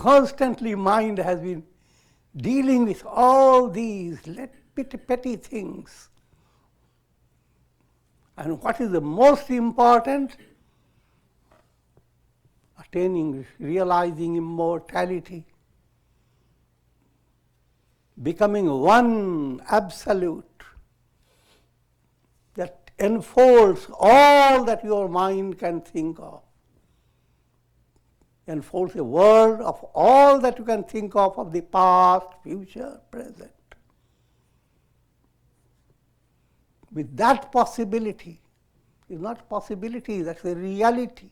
Constantly mind has been dealing with all these petty things. And what is the most important? Attaining, realizing immortality, becoming one absolute that enfolds all that your mind can think of, enfolds a world of all that you can think of the past, future, present. With that possibility, it's not possibility, that's a reality.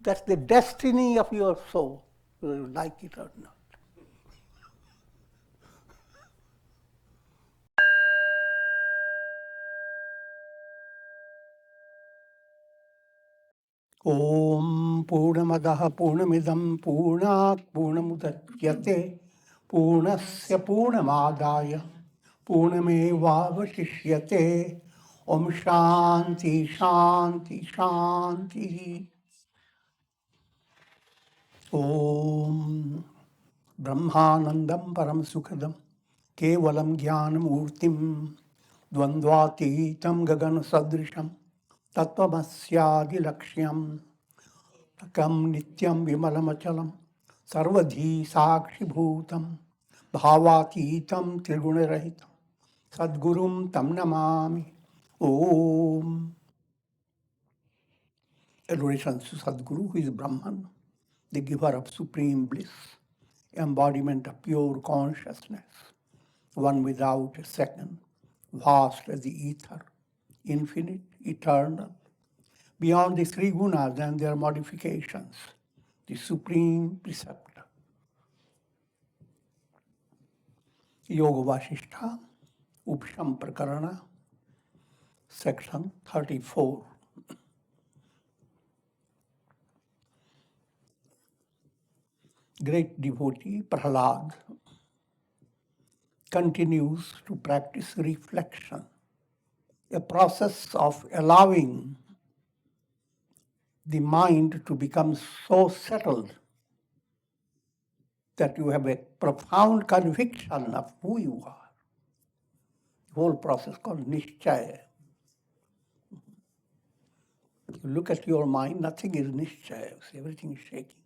That's the destiny of your soul, whether you like it or not. Om Purnamadaha Purnamidam Purnat Purnamudachyate Purnasya Purnamadaya Purnamevavashishyate Om Shanti Shanti Shanti. Om Brahmanandam Param Sukhadam Kevalam Jnanam Murtim Dvandvatitam Gagan Sadrisham Tattvamasyaadi Lakshyam Takam Nityam Vimalamachalam Sarvadhi Sakshi Bhutam Bhavatitam Trigunarahitam Sadgurum Tam Namami. Om. Adoration to Sadguru, who is Brahman, the giver of supreme bliss, embodiment of pure consciousness, one without a second, vast as the ether, infinite, eternal, beyond the three gunas and their modifications, the supreme preceptor. Yoga Vasistha, Upasama Prakarana, section 34. Great devotee Prahalada continues to practice reflection, a process of allowing the mind to become so settled that you have a profound conviction of who you are. The whole process called nishchaya. You look at your mind, nothing is nishchaya, everything is shaking.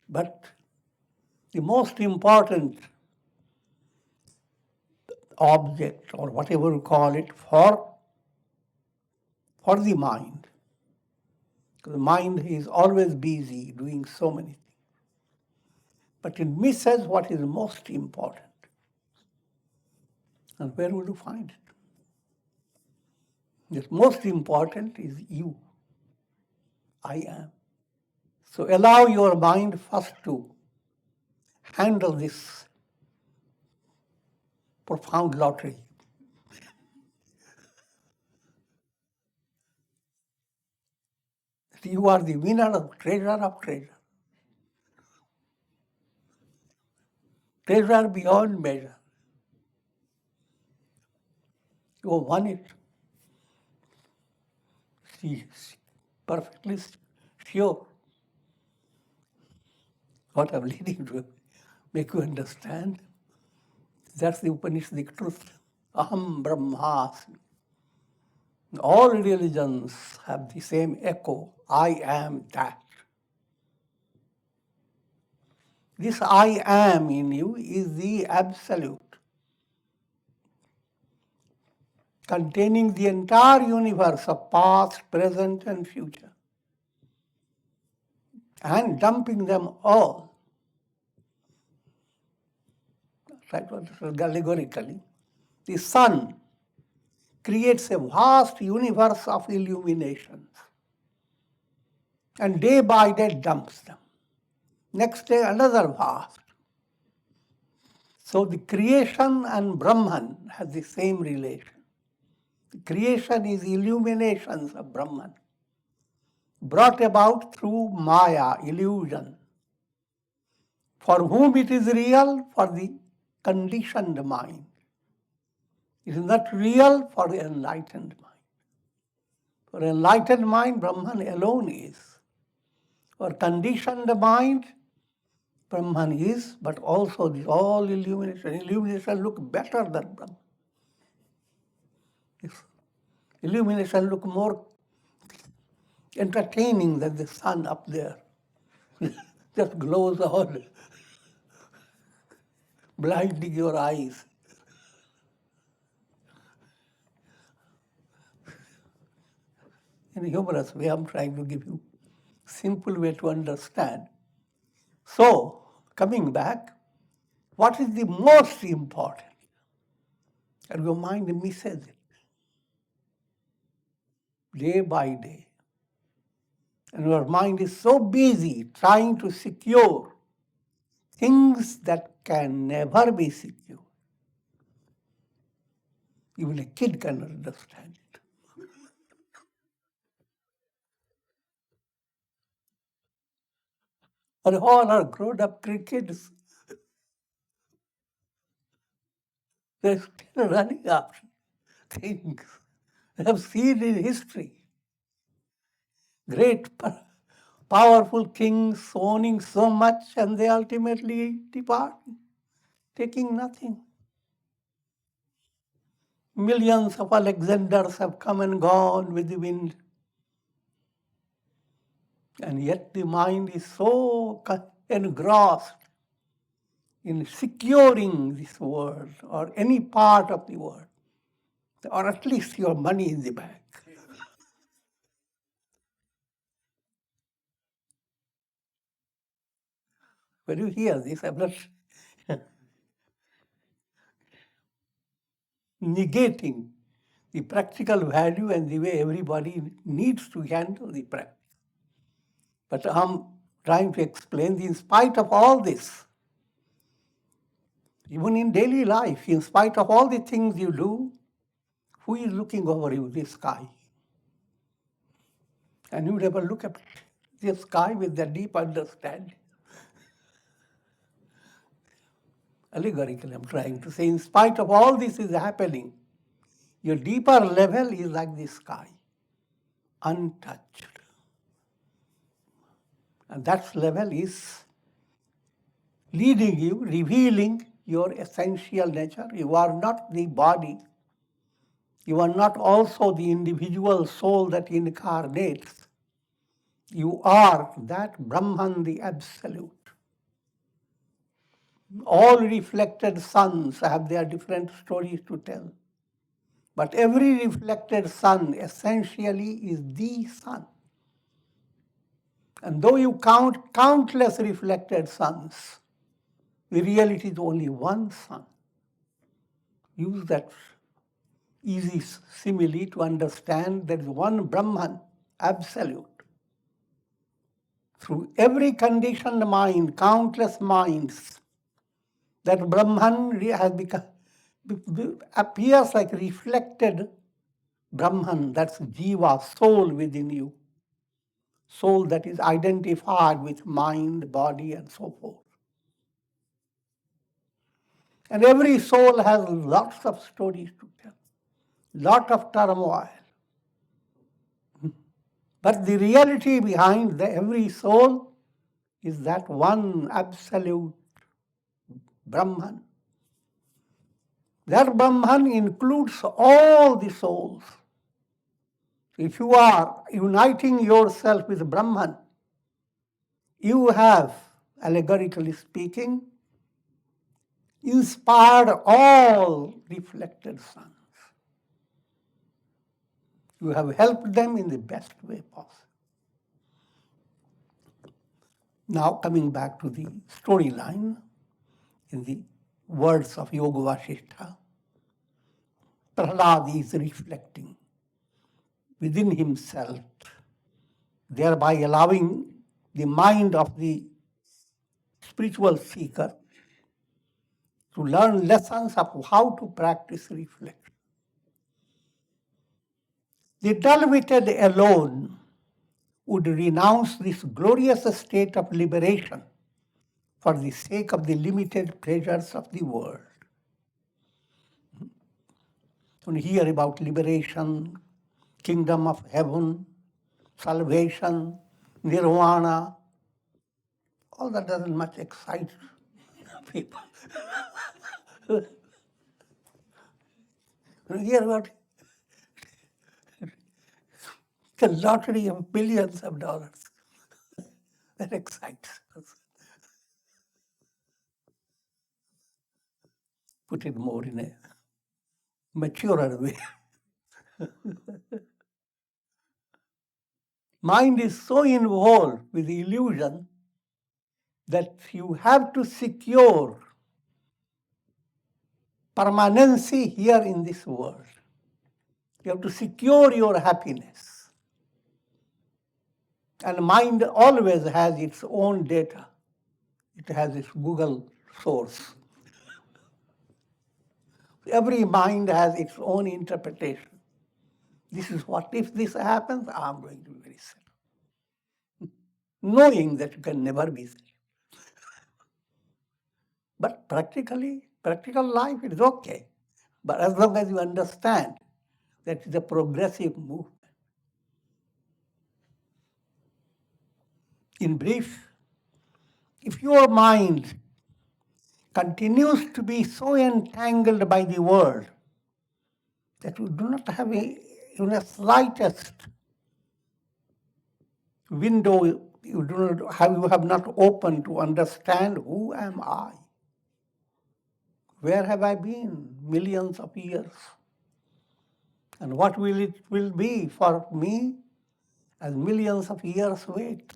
But the most important object, or whatever you call it, for the mind, because the mind is always busy doing so many things, but it misses what is most important. And where will you find it? The most important is you. I am. So allow your mind first to handle this profound lottery. You are the winner of treasure, treasure beyond measure. You have won it. See, perfectly sure. What I'm leading to make you understand. That's the Upanishadic truth. 𝐴𝐻𝑒𝑚 𝐷𝑢𝑘ℎ𝐚. All religions have the same echo. I am that. This I am in you is the absolute, containing the entire universe of past, present, and future, and dumping them all. Allegorically, the sun creates a vast universe of illuminations, and day by day dumps them. Next day, another vast. So the creation and Brahman have the same relation. The creation is illuminations of Brahman, brought about through Maya, illusion. For whom it is real? For the conditioned mind. It is not real for the enlightened mind. For enlightened mind, Brahman alone is. Our conditioned mind, Brahman is, but also the all illumination. Illumination look better than Brahman. Illumination look more entertaining than the sun up there. Just glows all, blinding your eyes. In a humorous way, I'm trying to give you a simple way to understand. So, coming back, what is the most important? And your mind misses it. Day by day. And your mind is so busy trying to secure things that can never be secure. Even a kid cannot understand it. And all our grown-up kids, they're still running after things they have seen in history. Great, powerful kings owning so much, and they ultimately depart, taking nothing. Millions of Alexanders have come and gone with the wind. And yet the mind is so engrossed in securing this world or any part of the world, or at least your money in the bank. When you hear this, I'm not negating the practical value and the way everybody needs to handle the practice. But I'm trying to explain that in spite of all this, even in daily life, in spite of all the things you do, who is looking over you? The sky. And you never look at the sky with that deep understanding. Allegorically, I'm trying to say, in spite of all this is happening, your deeper level is like the sky, untouched. And that level is leading you, revealing your essential nature. You are not the body. You are not also the individual soul that incarnates. You are that Brahman, the Absolute. All reflected suns have their different stories to tell. But every reflected sun essentially is the sun. And though you count countless reflected suns, the reality is only one sun. Use that easy simile to understand there is one Brahman, Absolute. Through every conditioned mind, countless minds, that Brahman has become, appears like reflected Brahman, that's Jiva, soul within you. Soul that is identified with mind, body, and so forth. And every soul has lots of stories to tell, lot of turmoil. But the reality behind every soul is that one absolute Brahman. That Brahman includes all the souls. If you are uniting yourself with Brahman, you have, allegorically speaking, inspired all reflected suns. You have helped them in the best way possible. Now coming back to the storyline, in the words of Yoga Vasistha, Prahalada is reflecting within himself, thereby allowing the mind of the spiritual seeker to learn lessons of how to practice reflection. The dull-witted alone would renounce this glorious state of liberation for the sake of the limited pleasures of the world. When you hear about liberation, kingdom of heaven, salvation, nirvana, all that doesn't much excite people. You hear about the lottery of billions of dollars. That excites us. Put it more in a maturer way. Mind is so involved with the illusion that you have to secure permanency here in this world. You have to secure your happiness. And mind always has its own data. It has its Google source. Every mind has its own interpretation. This is what, if this happens, I'm going to be very sad. Knowing that you can never be sad. But practical life is okay. But as long as you understand that it's a progressive movement. In brief, if your mind continues to be so entangled by the world that you do not have even the slightest window you have not opened to understand who am I? Where have I been millions of years? And what will be for me as millions of years wait?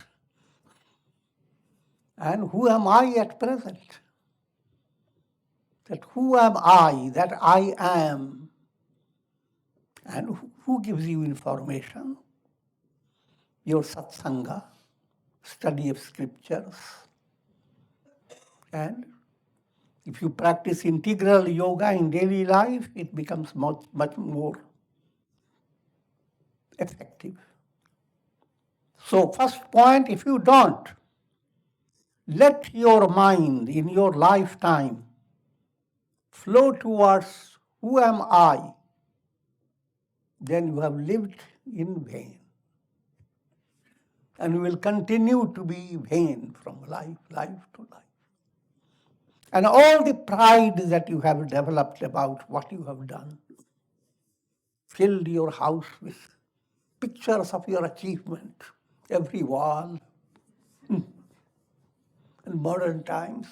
And who am I at present? That who am I, that I am? And who gives you information? Your satsanga, study of scriptures. And if you practice integral yoga in daily life, it becomes much more effective. So first point, if you don't, let your mind in your lifetime flow towards who am I, then you have lived in vain. And you will continue to be vain from life to life. And all the pride that you have developed about what you have done, filled your house with pictures of your achievement, every wall. In modern times,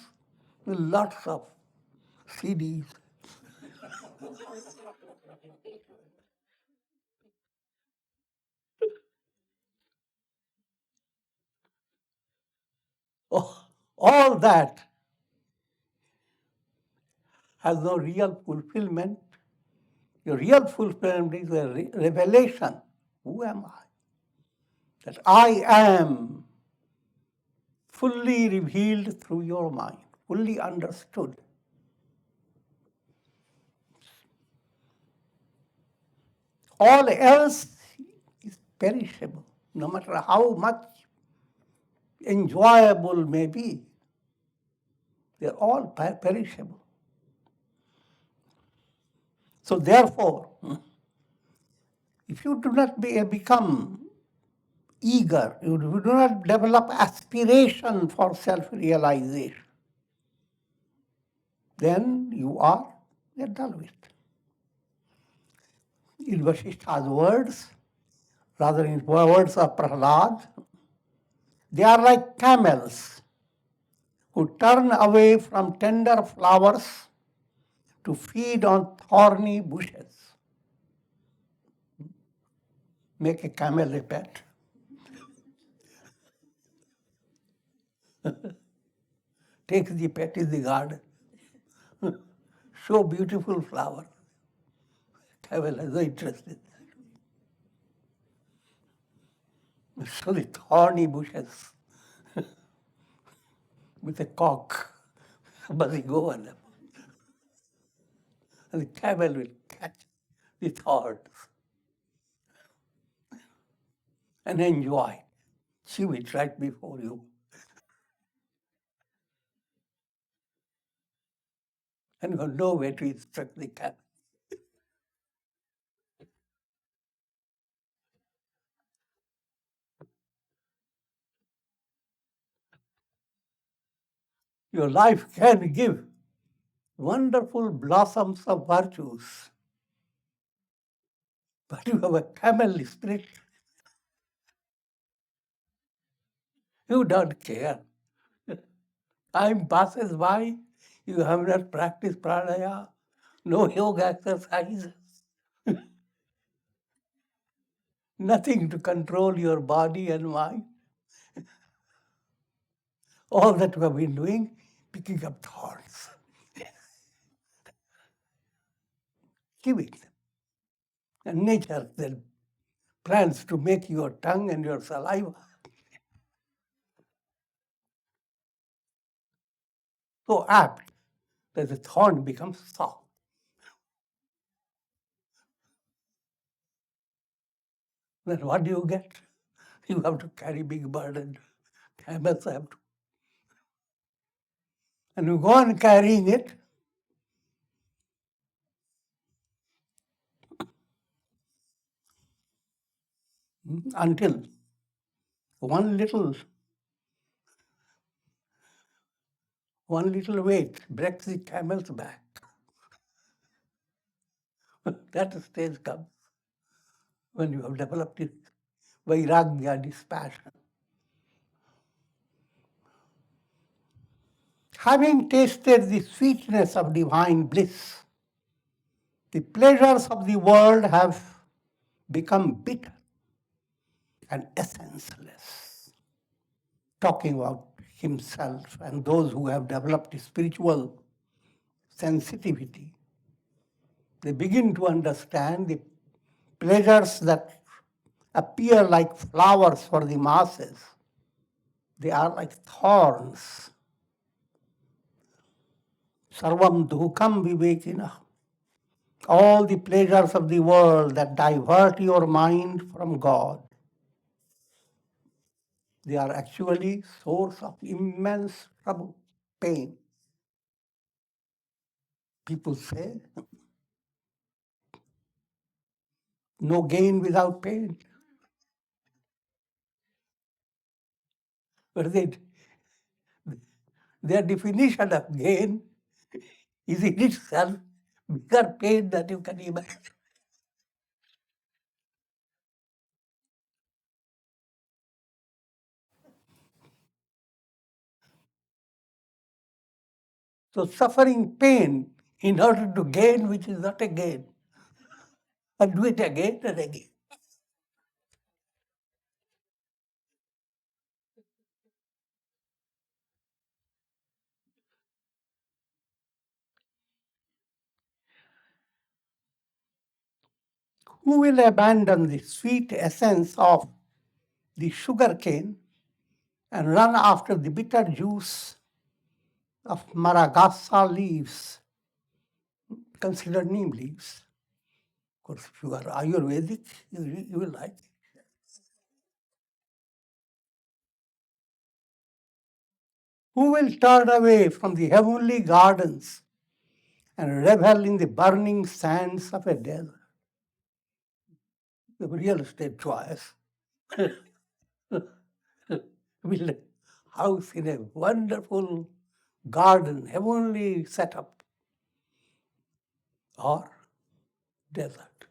with lots of CDs. Oh, all that has no real fulfillment. Your real fulfillment is a revelation. Who am I? That I am fully revealed through your mind, fully understood. All else is perishable, no matter how much enjoyable may be. They're all perishable. So therefore, if you do not become eager, you do not develop aspiration for self-realization, then you are a Dalvit. In Vasistha's words, rather in words of Prahalada, they are like camels who turn away from tender flowers to feed on thorny bushes. Make a camel a pet. Take the pet in the garden. Show beautiful flower. Camel has no interest in that. So the thorny bushes with a cock buzzing over them. And the camel will catch the thorns and enjoy. Chew it right before you. And you know where to instruct the camel. Your life can give wonderful blossoms of virtues, but you have a camel spirit. You don't care. Time passes by, you have not practiced pranaya, no yoga exercises, nothing to control your body and mind. All that you have been doing, picking up thorns, giving them. And nature then plans to make your tongue and your saliva so apt that the thorn becomes soft. Then what do you get? You have to carry big burden. Camels have to. And you go on carrying it until one little weight breaks the camel's back. That stage comes when you have developed it, vairagya, dispassion. Having tasted the sweetness of divine bliss, the pleasures of the world have become bitter and essenceless. Talking about himself and those who have developed spiritual sensitivity, they begin to understand the pleasures that appear like flowers for the masses. They are like thorns. Sarvam Dukham Vivekinam. All the pleasures of the world that divert your mind from God, they are actually source of immense trouble, pain. People say, no gain without pain. But their definition of gain is in itself bigger pain than you can imagine. So suffering pain in order to gain which is not a gain. And do it again and again. Who will abandon the sweet essence of the sugar cane and run after the bitter juice of maragasa leaves, considered neem leaves? Of course, if you are Ayurvedic, you will like it. Who will turn away from the heavenly gardens and revel in the burning sands of a desert? The real estate choice. Build a house in a wonderful garden, heavenly setup, or desert.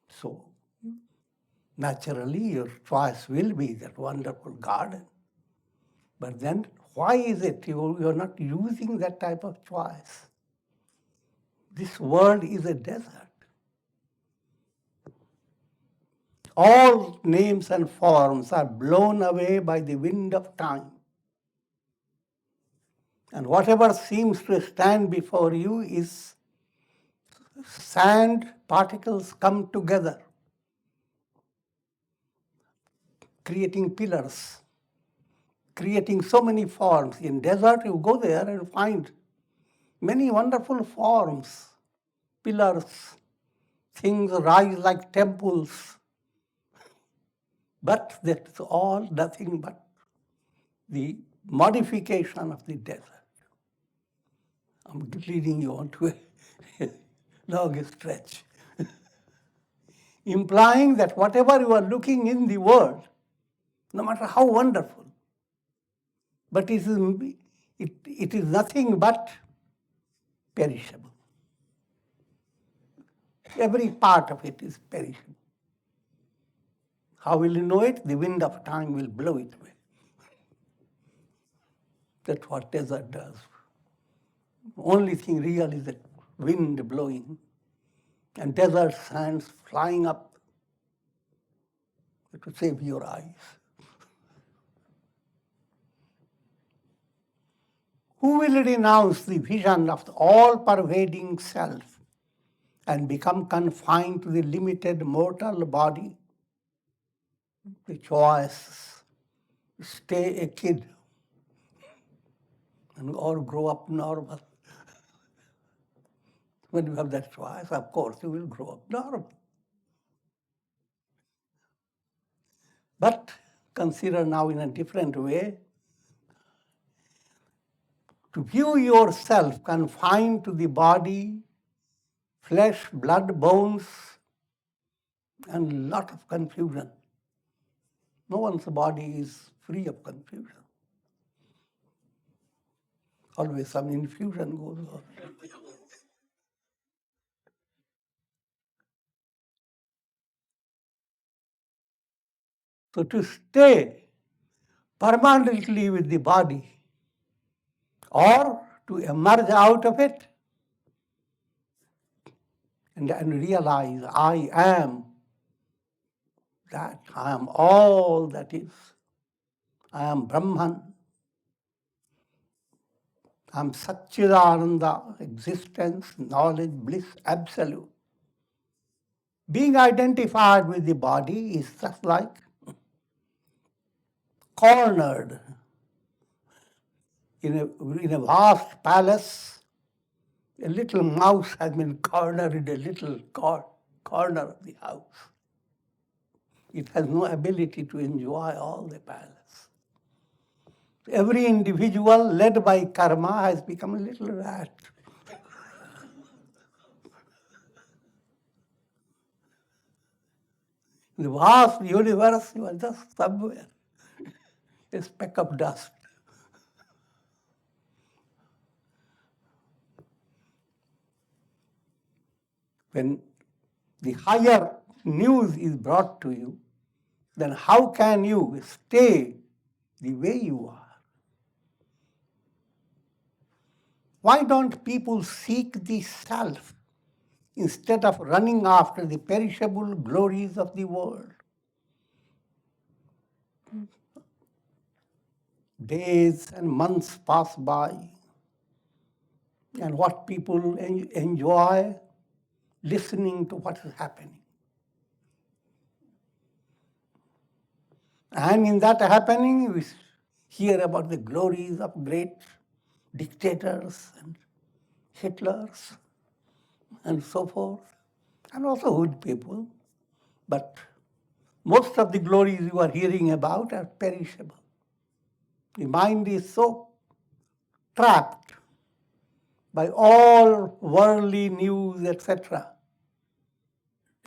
So, naturally, your choice will be that wonderful garden. But then, why is it you're not using that type of choice? This world is a desert. All names and forms are blown away by the wind of time. And whatever seems to stand before you is sand particles come together, creating pillars, creating so many forms. In desert, you go there and find many wonderful forms, pillars, things rise like temples. But that's all nothing but the modification of the desert. I'm leading you on to a long stretch. Implying that whatever you are looking in the world, no matter how wonderful, But it is nothing but perishable. Every part of it is perishable. How will you know it? The wind of time will blow it away. That's what desert does. Only thing real is the wind blowing and desert sands flying up to save your eyes. Who will renounce the vision of the all-pervading self and become confined to the limited mortal body? The choice, stay a kid or grow up normal. When you have that choice, of course, you will grow up normal. But consider now in a different way. To view yourself confined to the body, flesh, blood, bones, and a lot of confusion. No one's body is free of confusion. Always some infusion goes on. So to stay permanently with the body or to emerge out of it and realize I am that, I am all that is. I am Brahman. I am Satchidananda, existence, knowledge, bliss, absolute. Being identified with the body is just like cornered in a vast palace. A little mouse has been cornered in a little corner of the house. It has no ability to enjoy all the palace. Every individual led by karma has become a little rat. In the vast universe, you are just somewhere, a speck of dust. When the higher news is brought to you, then how can you stay the way you are? Why don't people seek the self instead of running after the perishable glories of the world? Days and months pass by, and what people enjoy listening to what is happening. And in that happening, we hear about the glories of great dictators and Hitlers and so forth, and also good people. But most of the glories you are hearing about are perishable. The mind is so trapped by all worldly news, etc.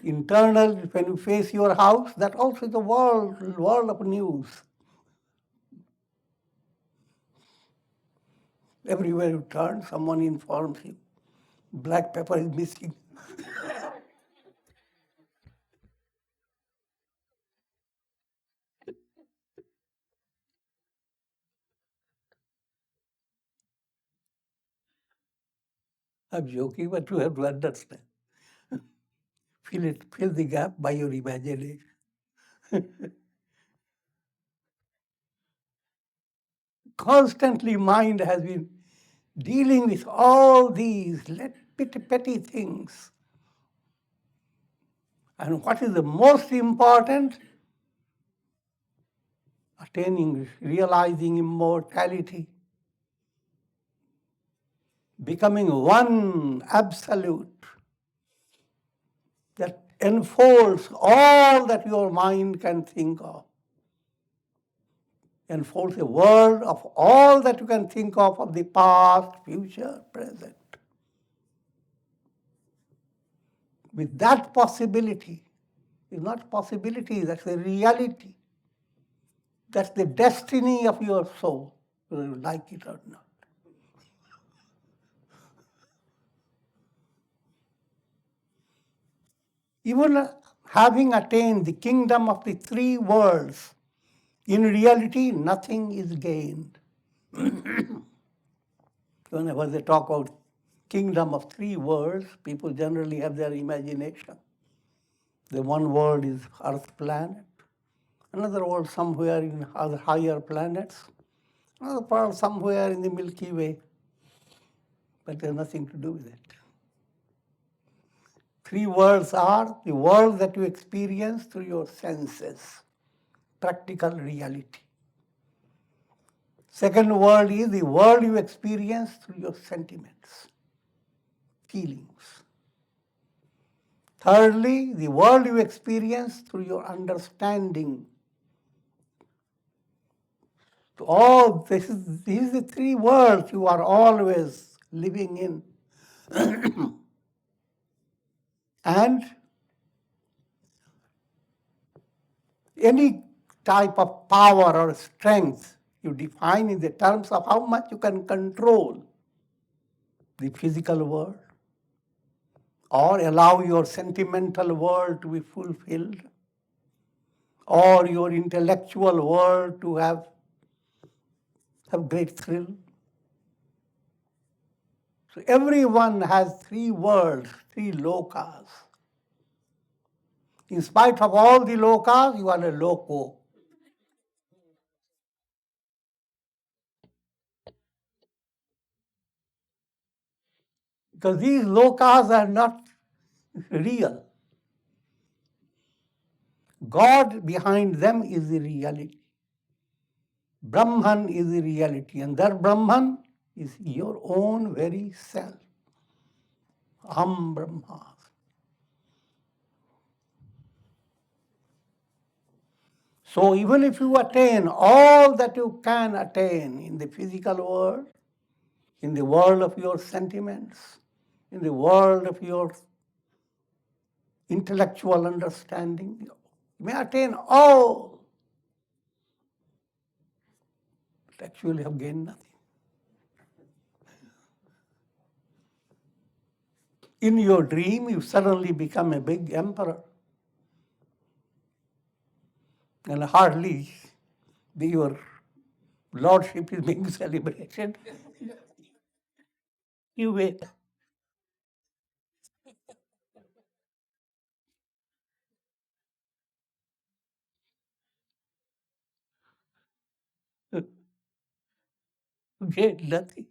Internal, when you face your house, that also is a world of news. Everywhere you turn, someone informs you, black pepper is missing. I'm joking, but you have to understand. Fill the gap by your imagination. Constantly mind has been dealing with all these petty things. And what is the most important? Attaining, realizing immortality. Becoming one absolute that enfolds all that your mind can think of. Enfolds a world of all that you can think of the past, future, present. With that possibility, it's not possibility, that's a reality. That's the destiny of your soul. whether you like it or not. Even having attained the kingdom of the three worlds, in reality, nothing is gained. Whenever they talk about kingdom of three worlds, people generally have their imagination. The one world is Earth planet, another world somewhere in other higher planets, another world somewhere in the Milky Way, but there's nothing to do with it. Three worlds are the world that you experience through your senses, practical reality. Second world is the world you experience through your sentiments, feelings. Thirdly, the world you experience through your understanding. So these are the three worlds you are always living in. And any type of power or strength you define in the terms of how much you can control the physical world or allow your sentimental world to be fulfilled or your intellectual world to have great thrill. So everyone has three worlds, three lokas. In spite of all the lokas, you are a loco. Because these lokas are not real. God behind them is the reality. Brahman is the reality, and that Brahman is your own very self. Aham Brahma. So even if you attain all that you can attain in the physical world, in the world of your sentiments, in the world of your intellectual understanding, you may attain all, but actually have gained nothing. In your dream, you suddenly become a big emperor. And hardly your lordship is being celebrated. You wait. You get nothing.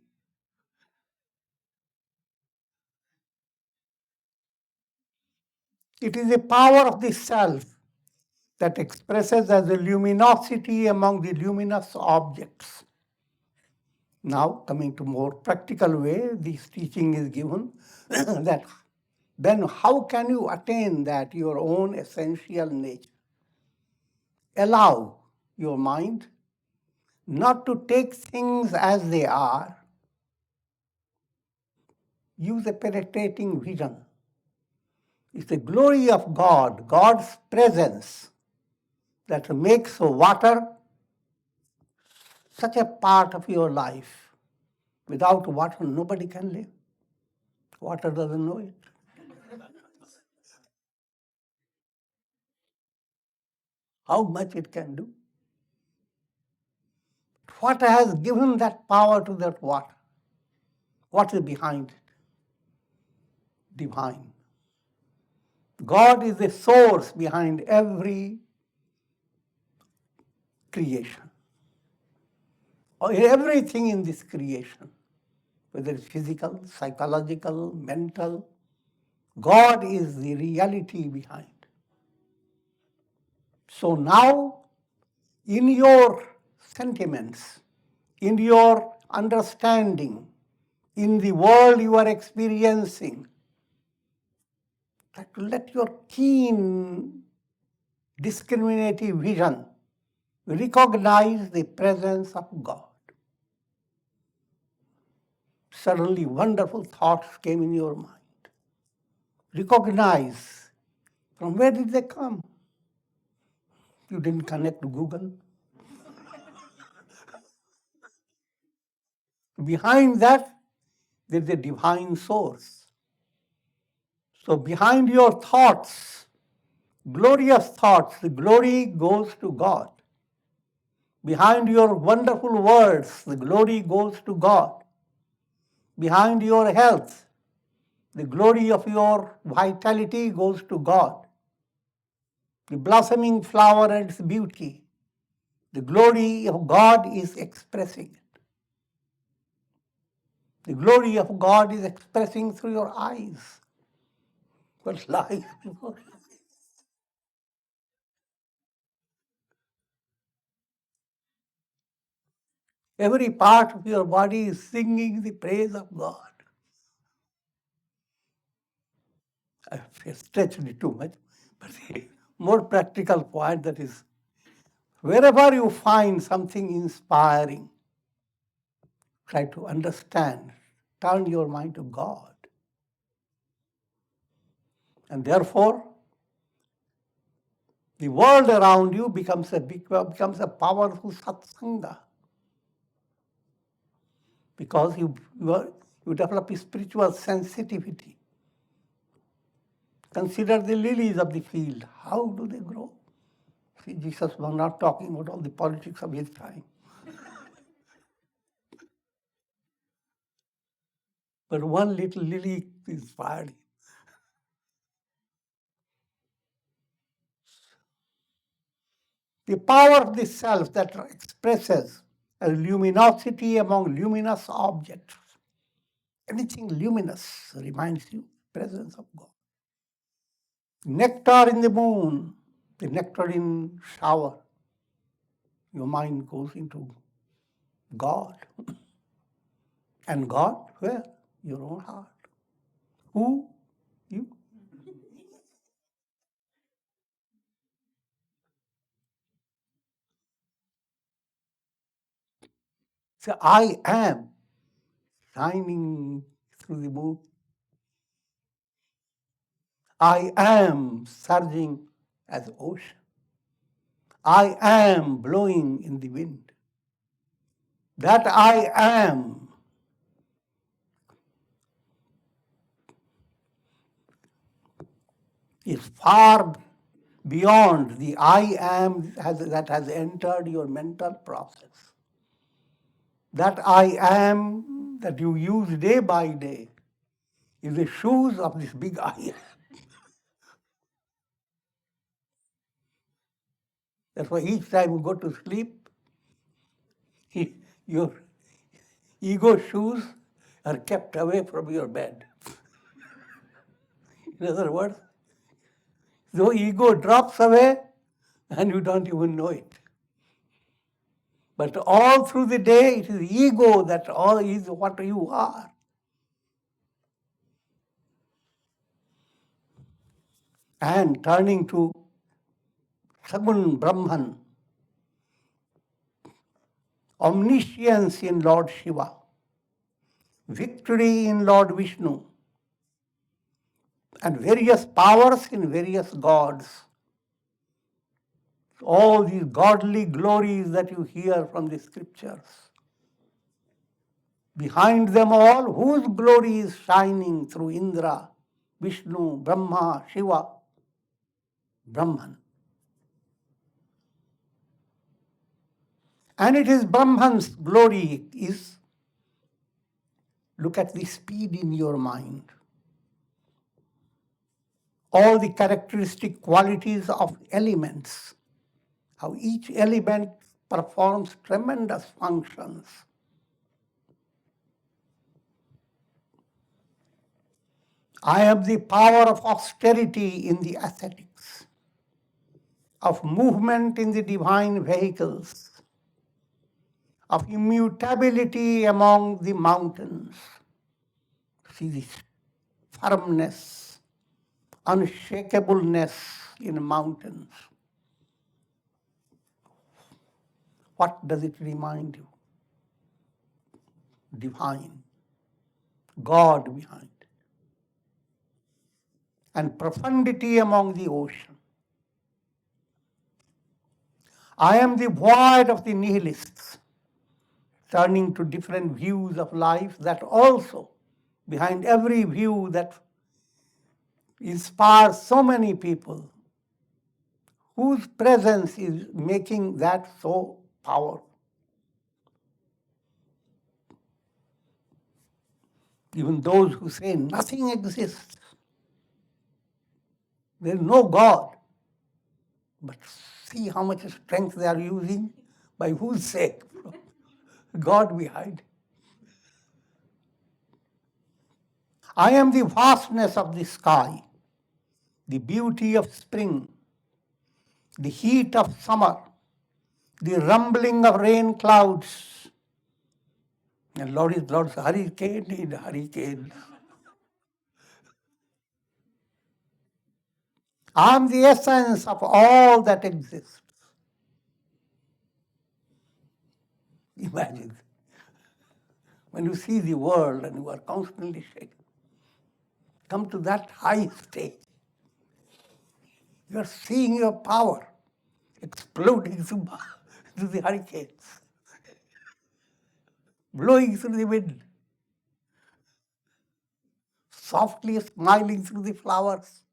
It is the power of the self that expresses as a luminosity among the luminous objects. Now, coming to more practical way, this teaching is given that then how can you attain that your own essential nature? Allow your mind not to take things as they are. Use a penetrating vision. It's the glory of God, God's presence, that makes water such a part of your life. Without water, nobody can live. Water doesn't know it. How much it can do. What has given that power to that water? What is behind it? Divine. God is the source behind every creation. Or everything in this creation, whether it's physical, psychological, mental, God is the reality behind. So now, in your sentiments, in your understanding, in the world you are experiencing, let your keen discriminative vision recognize the presence of God. Suddenly wonderful thoughts came in your mind. Recognize from where did they come? You didn't connect to Google. Behind that, there is a divine source. So behind your thoughts, glorious thoughts, the glory goes to God. Behind your wonderful words, the glory goes to God. Behind your health, the glory of your vitality goes to God. The blossoming flower and its beauty, the glory of God is expressing it. The glory of God is expressing through your eyes. What's life? Every part of your body is singing the praise of God. I stretched it too much, but the more practical point that is, wherever you find something inspiring, try to understand, turn your mind to God. And therefore, the world around you becomes a powerful satsanga. Because you develop a spiritual sensitivity. Consider the lilies of the field. How do they grow? See, Jesus was not talking about all the politics of his time. But one little lily inspired him. The power of the self that expresses a luminosity among luminous objects. Anything luminous reminds you presence of God. Nectar in the moon, the nectar in shower. Your mind goes into God. And God, where? Your own heart. Who? You. So I am shining through the moon. I am surging as ocean. I am blowing in the wind. That I am is far beyond the I am that has entered your mental process. That I am that you use day by day is the shoes of this big I am. That's why each time you go to sleep, your ego shoes are kept away from your bed. In other words, the ego drops away and you don't even know it. But all through the day, it is ego that all is what you are. And turning to Sagun Brahman, omniscience in Lord Shiva, victory in Lord Vishnu, and various powers in various gods. All these godly glories that you hear from the scriptures. Behind them all, whose glory is shining through Indra, Vishnu, Brahma, Shiva, Brahman. And it is Brahman's glory is, look at the speed in your mind. All the characteristic qualities of elements, how each element performs tremendous functions. I have the power of austerity in the ascetics, of movement in the divine vehicles, of immutability among the mountains. See this firmness, unshakableness in mountains. What does it remind you? Divine, God behind. And profundity among the ocean. I am the void of the nihilists. turning to different views of life, that also, behind every view that inspires so many people, whose presence is making that so powerful. Even those who say nothing exists, there is no God, but see how much strength they are using, by whose sake? God behind. I am the vastness of the sky, the beauty of spring, the heat of summer, the rumbling of rain clouds. And Lord is Lord's hurricane in hurricanes. I am the essence of all that exists. Imagine, when you see the world and you are constantly shaken, come to that high stage. You are seeing your power exploding through the hurricanes, blowing through the wind, softly smiling through the flowers,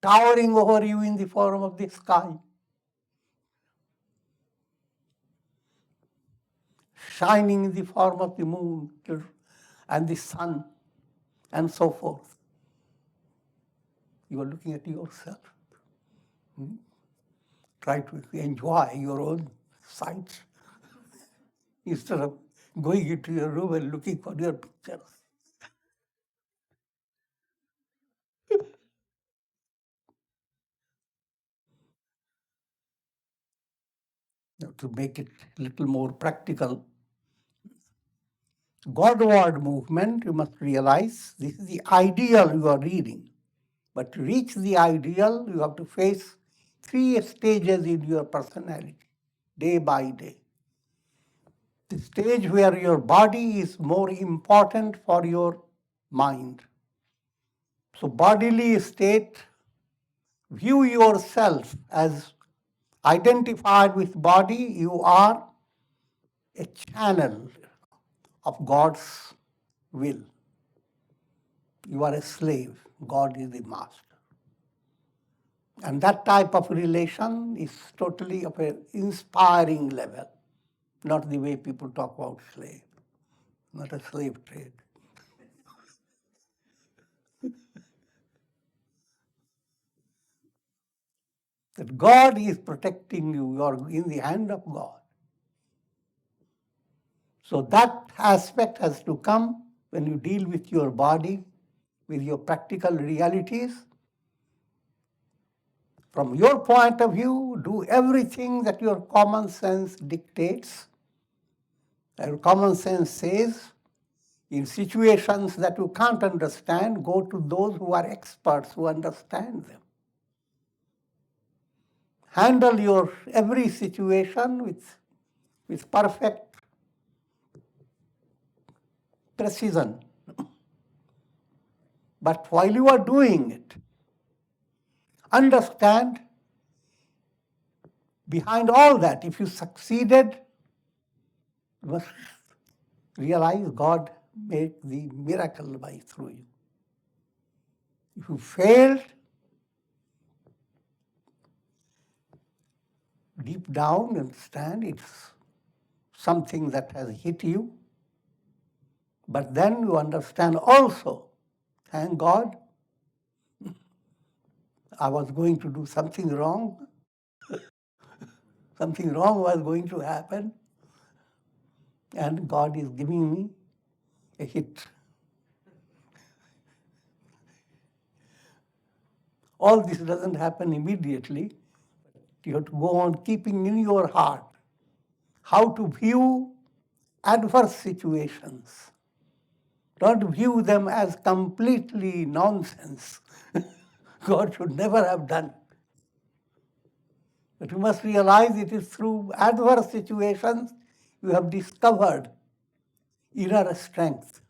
towering over you in the form of the sky, shining in the form of the moon and the sun, and so forth. You are looking at yourself. Try to enjoy your own sights instead of going into your room and looking for your pictures. Now, to make it a little more practical, Godward movement, you must realize, this is the ideal you are reading. But to reach the ideal, you have to face 3 stages in your personality, day by day. The stage where your body is more important for your mind. So bodily state, view yourself as identified with body. You are a channel of God's will. You are a slave. God is the master. And that type of relation is totally of an inspiring level, not the way people talk about slave, not a slave trade. That God is protecting you, you are in the hand of God. So that aspect has to come when you deal with your body, with your practical realities. From your point of view, do everything that your common sense dictates. Your common sense says, in situations that you can't understand, go to those who are experts, who understand them. Handle your every situation with perfect precision. But while you are doing it, understand, behind all that, if you succeeded, you must realize God made the miracle through you. If you failed, deep down understand it's something that has hit you. But then you understand also, thank God, I was going to do something wrong. Something wrong was going to happen. And God is giving me a hit. All this doesn't happen immediately. You have to go on keeping in your heart how to view adverse situations. Don't view them as completely nonsense. God should never have done. But you must realize it is through adverse situations you have discovered inner strength.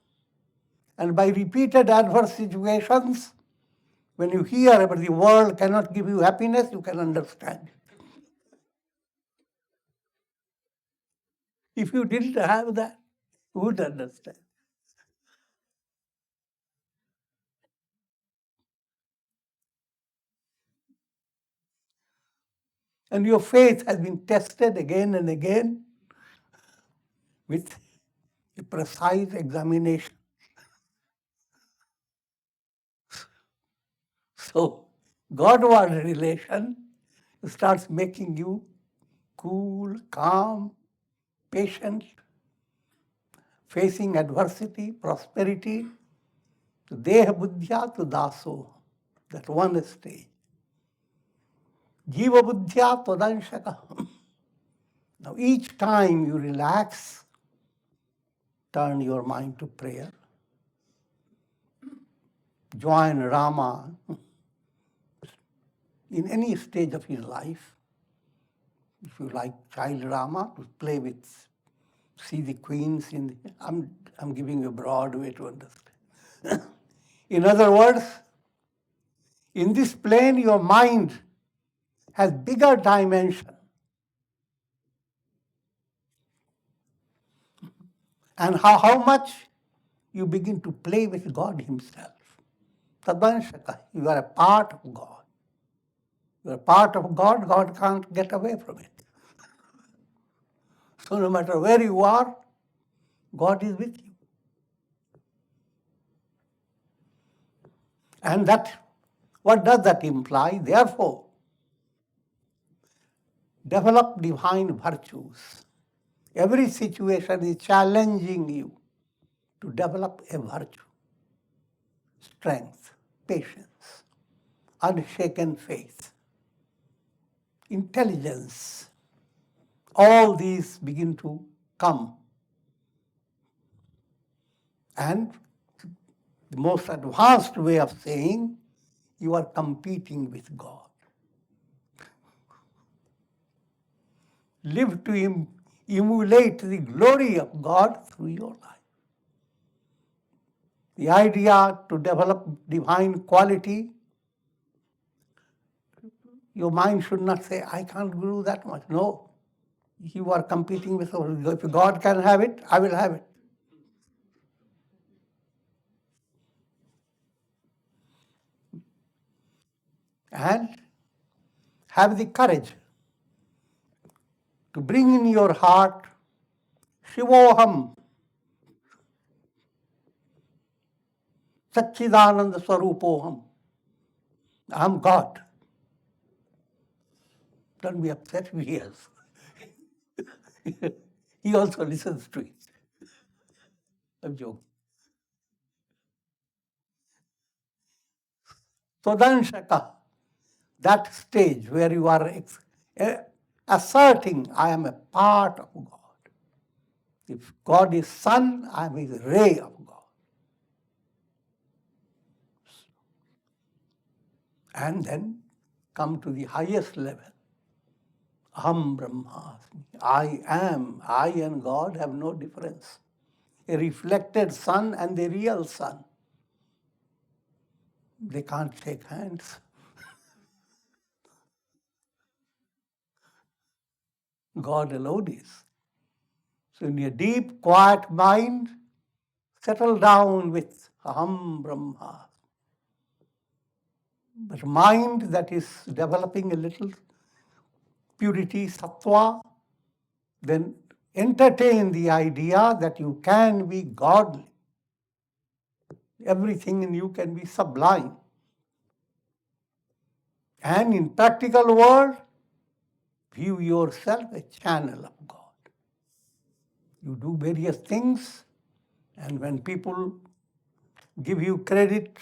And by repeated adverse situations, when you hear about the world cannot give you happiness, you can understand it. If you didn't have that, you would understand. And your faith has been tested again and again with a precise examination. So, Godward relation starts making you cool, calm, patient, facing adversity, prosperity, to deha buddhya to daso, that one stage. Jiva buddhya tvadanshaka. Now each time you relax, turn your mind to prayer, join Rama in any stage of his life. If you like child Rama, to play with, see the queens I'm giving you a broad way to understand. In other words, in this plane, your mind has bigger dimension. And how much you begin to play with God himself. Tadvanshaka, you are a part of God. You are a part of God, God can't get away from it. So no matter where you are, God is with you. And what does that imply? Therefore, develop divine virtues. Every situation is challenging you to develop a virtue. Strength, patience, unshaken faith, intelligence. All these begin to come. And the most advanced way of saying, you are competing with God. Live to emulate the glory of God through your life. The idea to develop divine quality, your mind should not say, I can't do that much. No. You are competing with, if God can have it, I will have it. And have the courage to bring in your heart Shivoham, Satchidananda Swarupoham. I'm God. Don't be upset if he hears. He also listens to it. I'm joking. Swadanshaka, that stage where you are asserting, I am a part of God. If God is sun, I am his ray of God. And then come to the highest level. Aham Brahmasmi. I am. I and God have no difference. A reflected sun and the real sun. They can't shake hands. God alone is. So in your deep, quiet mind, settle down with Aham Brahma. But mind that is developing a little purity, sattva, then entertain the idea that you can be godly. Everything in you can be sublime. And in practical world, view yourself a channel of God. You do various things, and when people give you credit,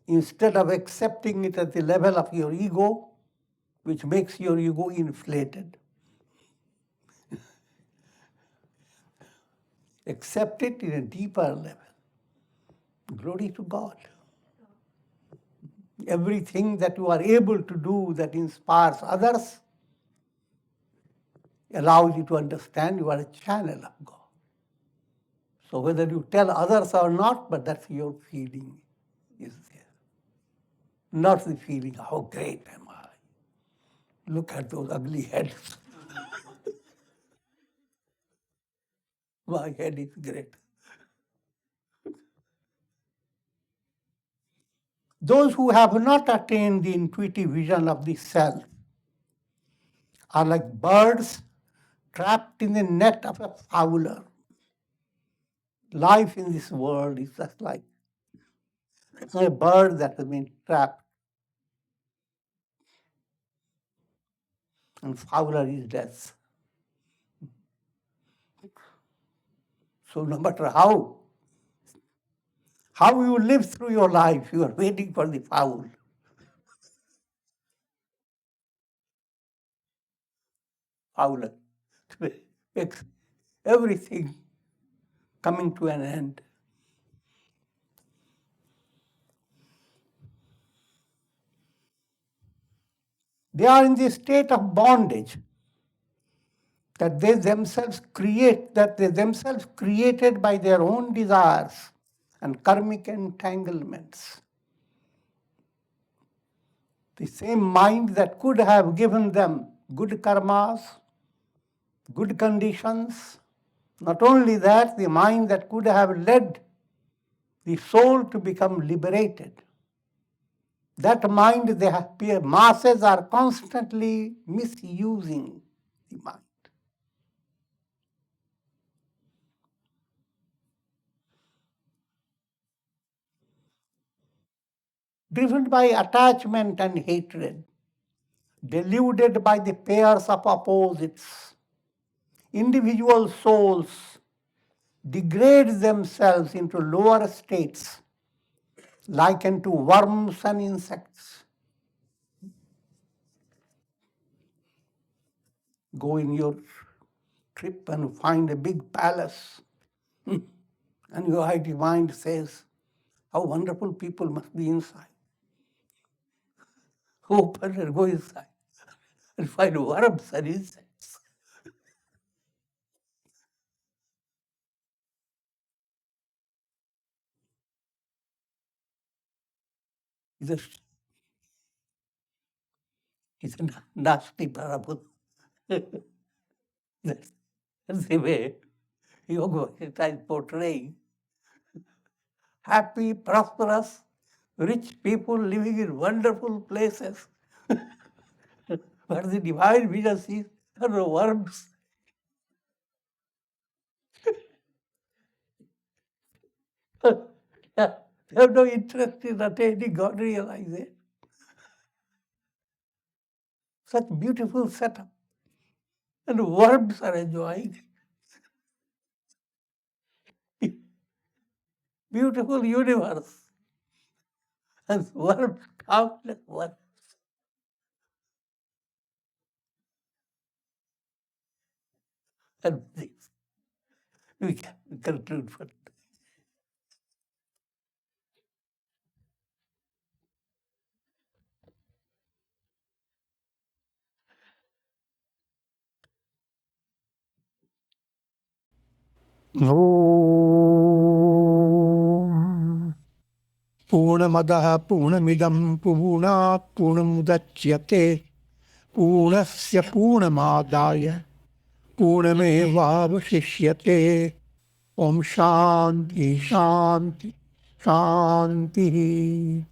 instead of accepting it at the level of your ego, which makes your ego inflated, accept it in a deeper level. Glory to God. Everything that you are able to do that inspires others allows you to understand you are a channel of God. So whether you tell others or not, but that's your feeling is there. Not the feeling, how great am I? Look at those ugly heads. My head is great. Those who have not attained the intuitive vision of the self are like birds trapped in the net of a fowler. Life in this world is just like a bird that has been trapped, and fowler is death. So no matter how you live through your life, you are waiting for the fowl. Fowler makes everything coming to an end. They are in the state of bondage that they themselves created by their own desires and karmic entanglements. The same mind that could have given them good karmas, good conditions, not only that, the mind that could have led the soul to become liberated. That mind, the masses are constantly misusing the mind. Driven by attachment and hatred, deluded by the pairs of opposites, individual souls degrade themselves into lower states, likened to worms and insects. Go in your trip and find a big palace, and your high mind says, how wonderful people must be inside. Open and go inside and find worms and insects. It's a nasty parable. That's the way yoga is portraying happy, prosperous, rich people living in wonderful places. But the divine vision sees are the worms. They have no interest in attaining God realization. Such beautiful setup. And worms are enjoying it. Beautiful universe. And worms, countless worms. And this, we can conclude for Om Purnamadaha Purnamidam Purnat Purnamudachyate Purnasya Purnamadaya Purnamevavashishyate Om Shanti Shanti Shanti